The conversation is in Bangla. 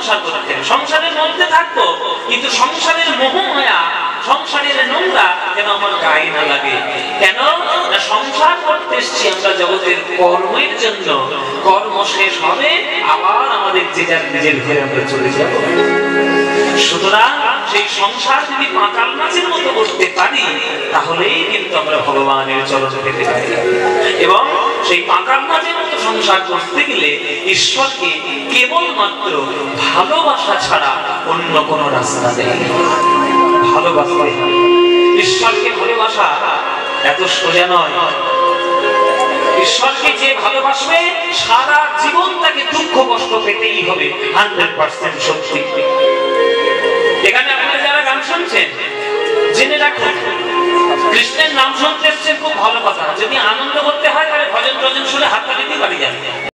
সংসার করতেন, সংসারের মধ্যে থাকতো, কিন্তু সংসারের মোহমায়া, সংসারের নোংরা যেন আমার গায়ে না লাগে। কেন না সংসার করতে এসেছি আমরা জগতের কর্মের জন্য। কর্ম শেষ হবে, আবার আমাদের যে যার নিজের ঘরে আমরা চলে যাব। সুতরাং সেই সংসার যদি পাঁকাল মাছের মতো করতে পারি, তাহলেই কিন্তু আমরা ভগবানের চরণ পেতে পারি। এবং সেই পাঁকাল মাছের মতো সংসার করতে গেলে ঈশ্বরকে কেবলমাত্র ভালোবাসা ছাড়া অন্য কোনো রাস্তা নেই। ভালোবাসতে হবে ঈশ্বরকে। ভালোবাসা এত সোজা নয়। ঈশ্বরকে যে ভালোবাসবে সারা জীবন তাকে দুঃখ কষ্ট পেতেই হবে, 100% সত্যি। এখানে আপনারা যারা গান শুনছেন জেনে রাখুন, কৃষ্ণের নাম শুনতে এসেছেন, খুব ভালো কথা। যদি আনন্দ করতে হয় তাহলে ভজন টজন শুনে হাততালি দিয়ে বাড়ি যান।